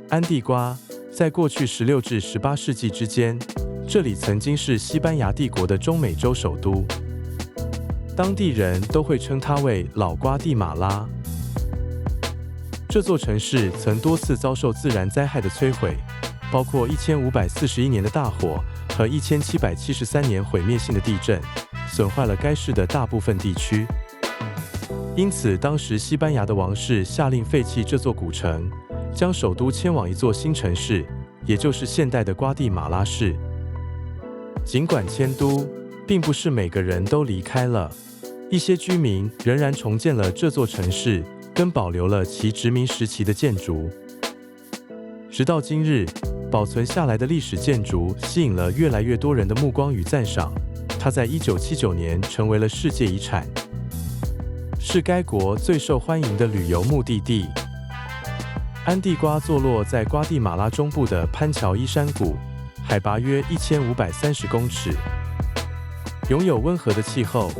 安地瓜在过去16至18世纪之间，这里曾经是西班牙帝国的中美洲首都，当地人都会称它为老瓜地马拉。这座城市曾多次遭受自然灾害的摧毁，包括1541年的大火和1773年毁灭性的地震，损坏了该市的大部分地区。因此，当时西班牙的王室下令废弃这座古城，将首都迁往一座新城市，也就是现代的瓜地马拉市。尽管迁都，并不是每个人都离开了，一些居民仍然重建了这座城市，跟保留了其殖民时期的建筑。直到今日，保存下来的历史建筑吸引了越来越多人的目光与赞赏。它在1979年成为了世界遗产，是该国最受欢迎的旅游目的地。安地瓜坐落在瓜地马拉中部的潘乔伊山谷，海拔约1530公尺，拥有温和的气候，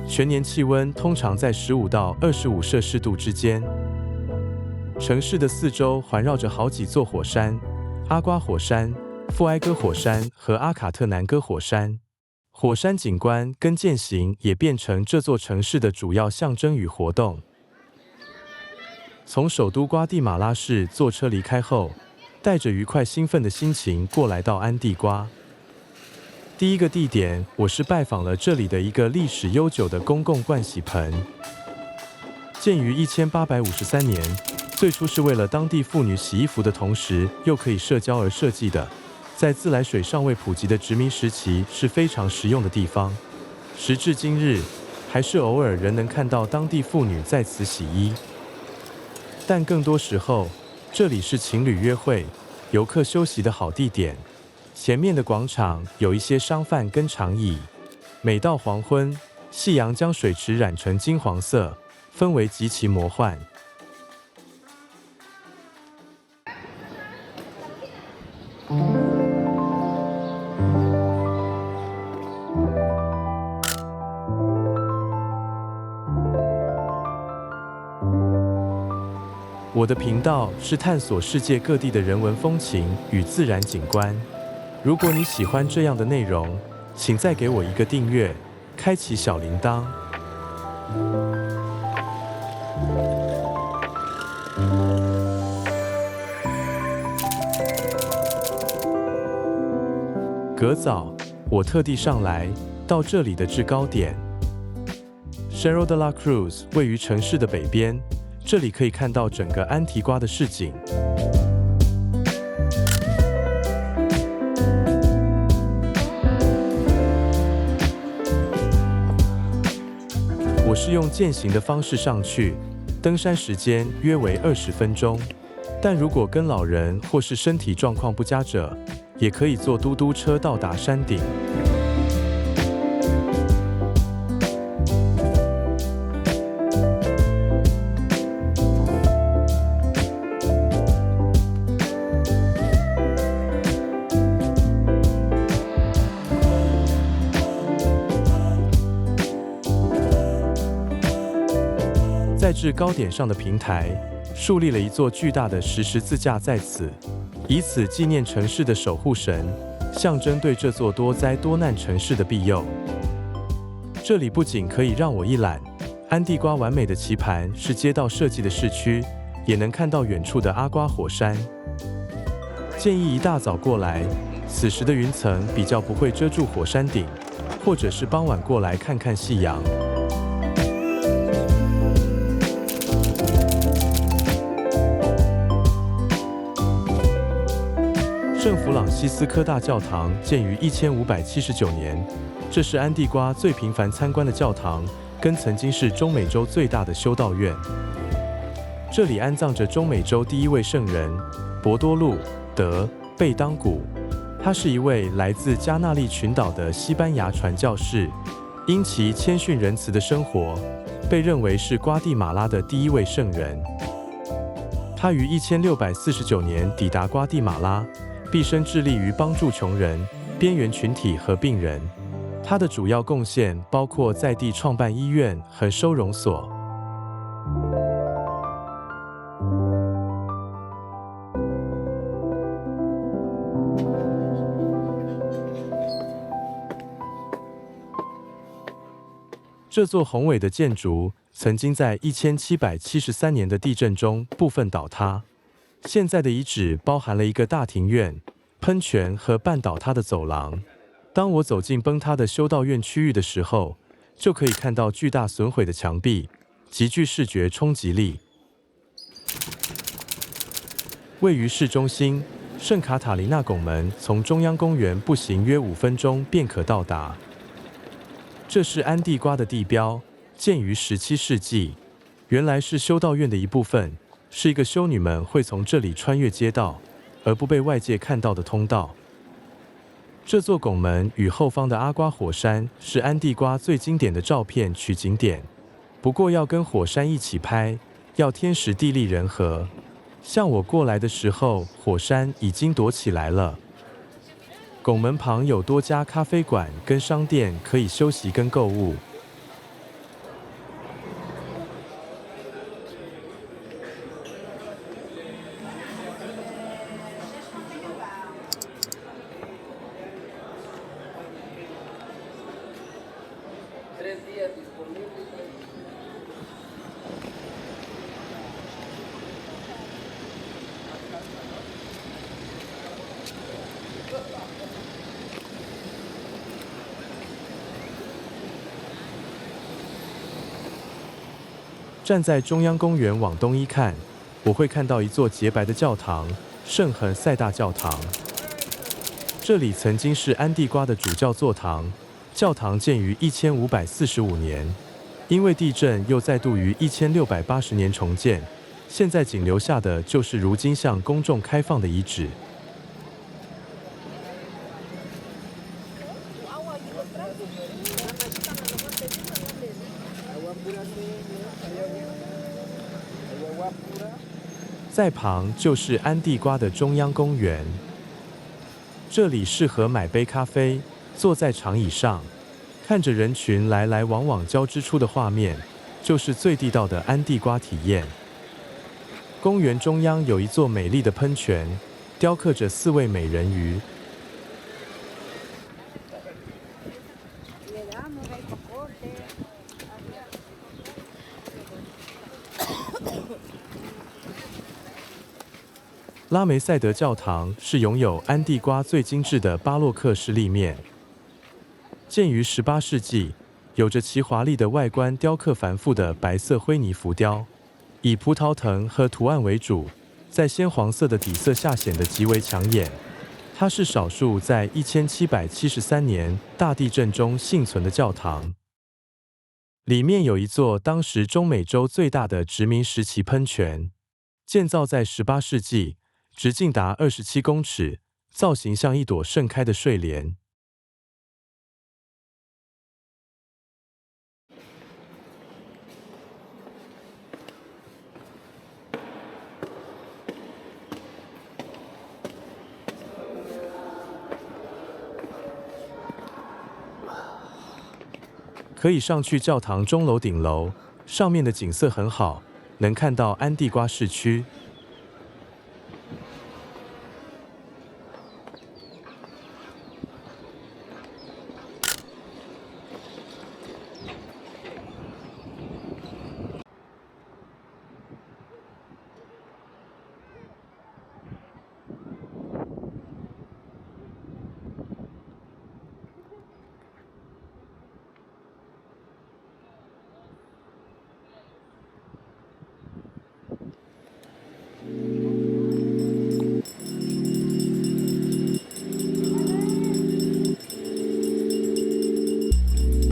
全年气温通常在15到25摄氏度之间。城市的四周环绕着好几座火山：阿瓜火山、富埃戈火山和阿卡特南戈火山。火山景观跟健行也变成这座城市的主要象征与活动。从首都瓜地马拉市坐车离开后，带着愉快兴奋的心情过来到安地瓜。第一个地点，我是拜访了这里的一个历史悠久的公共盥洗盆。建于1853年，最初是为了当地妇女洗衣服的同时又可以社交而设计的，在自来水尚未普及的殖民时期是非常实用的地方。时至今日，还是偶尔仍能看到当地妇女在此洗衣。但更多时候，这里是情侣约会、游客休息的好地点。前面的广场有一些商贩跟长椅。每到黄昏，夕阳将水池染成金黄色，氛围极其魔幻。我的频道是探索世界各地的人文风情与自然景观。如果你喜欢这样的内容，请再给我一个订阅，开启小铃铛。隔早，我特地上来到这里的制高点 Cerro de la Cruz 位于城市的北边。这里可以看到整个安提瓜的市景。我是用健行的方式上去，登山时间约为20分钟。但如果跟老人或是身体状况不佳者，也可以坐嘟嘟车到达山顶。在制高点上的平台，树立了一座巨大的石十字架在此，以此纪念城市的守护神，象征对这座多灾多难城市的庇佑。这里不仅可以让我一览安地瓜完美的棋盘是街道设计的市区，也能看到远处的阿瓜火山。建议一大早过来，此时的云层比较不会遮住火山顶，或者是傍晚过来看看夕阳。圣弗朗西斯科大教堂建于1579年，这是安地瓜最频繁参观的教堂，跟曾经是中美洲最大的修道院。这里安葬着中美洲第一位圣人博多禄·德·贝当古，他是一位来自加纳利群岛的西班牙传教士，因其谦逊仁慈的生活，被认为是瓜地马拉的第一位圣人。他于1649年抵达瓜地马拉，毕生致力于帮助穷人、边缘群体和病人。它的主要贡献包括在地创办医院和收容所。这座宏伟的建筑曾经在1773年的地震中部分倒塌。现在的遗址包含了一个大庭院、喷泉和半倒塌的走廊。当我走进崩塌的修道院区域的时候，就可以看到巨大损毁的墙壁，极具视觉冲击力。位于市中心，圣卡塔琳娜拱门从中央公园步行约5分钟便可到达。这是安地瓜的地标，建于17世纪，原来是修道院的一部分，是一个修女们会从这里穿越街道，而不被外界看到的通道。这座拱门与后方的阿瓜火山是安地瓜最经典的照片取景点，不过要跟火山一起拍，要天时地利人和。像我过来的时候，火山已经躲起来了。拱门旁有多家咖啡馆跟商店可以休息跟购物。站在中央公园往东一看，我会看到一座洁白的教堂——圣何塞大教堂。这里曾经是安地瓜的主教座堂，教堂建于1545年，因为地震又再度于1680年重建，现在仅留下的就是如今向公众开放的遗址。在旁就是安地瓜的中央公园，这里适合买杯咖啡，坐在长椅上，看着人群来来往往交织出的画面，就是最地道的安地瓜体验。公园中央有一座美丽的喷泉，雕刻着4位美人鱼。拉梅塞德教堂是拥有安地瓜最精致的巴洛克式立面，建于18世纪，有着其华丽的外观雕刻繁复的白色灰泥浮雕，以葡萄藤和图案为主，在鲜黄色的底色下显得极为抢眼。它是少数在1773年大地震中幸存的教堂。里面有一座当时中美洲最大的殖民时期喷泉，建造在18世纪。直径达27公尺，造型像一朵盛开的睡莲。可以上去教堂钟楼顶楼，上面的景色很好，能看到安地瓜市区。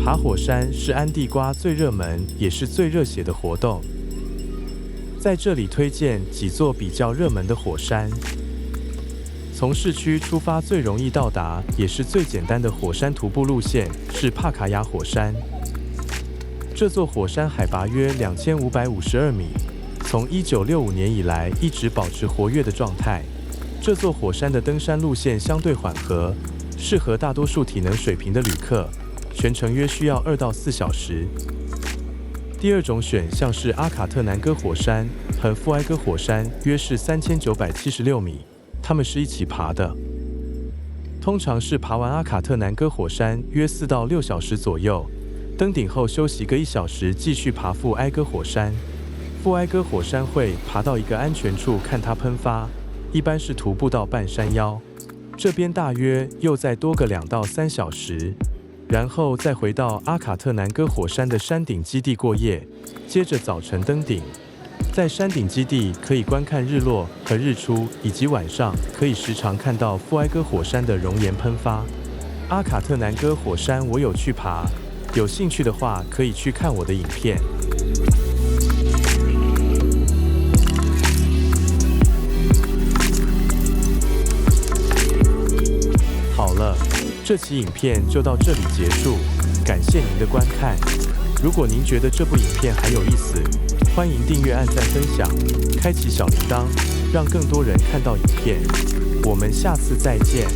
爬火山是安地瓜最热门也是最热血的活动。在这里推荐几座比较热门的火山。从市区出发最容易到达也是最简单的火山徒步路线是帕卡亚火山。这座火山海拔约2552米，从1965年以来一直保持活跃的状态。这座火山的登山路线相对缓和，适合大多数体能水平的旅客。全程约需要2到4小时。第二种选项是阿卡特南哥火山和富埃哥火山，约是3976米，它们是一起爬的。通常是爬完阿卡特南哥火山约4到6小时左右，登顶后休息个1小时，继续爬富埃哥火山。富埃哥火山会爬到一个安全处看它喷发，一般是徒步到半山腰，这边大约又再多个2到3小时。然后再回到阿卡特南哥火山的山顶基地过夜，接着早晨登顶。在山顶基地可以观看日落和日出，以及晚上可以时常看到富埃哥火山的熔岩喷发。阿卡特南哥火山我有去爬，有兴趣的话可以去看我的影片。好了，这期影片就到这里结束，感谢您的观看。如果您觉得这部影片还有意思，欢迎订阅、按赞、分享，开启小铃铛，让更多人看到影片。我们下次再见。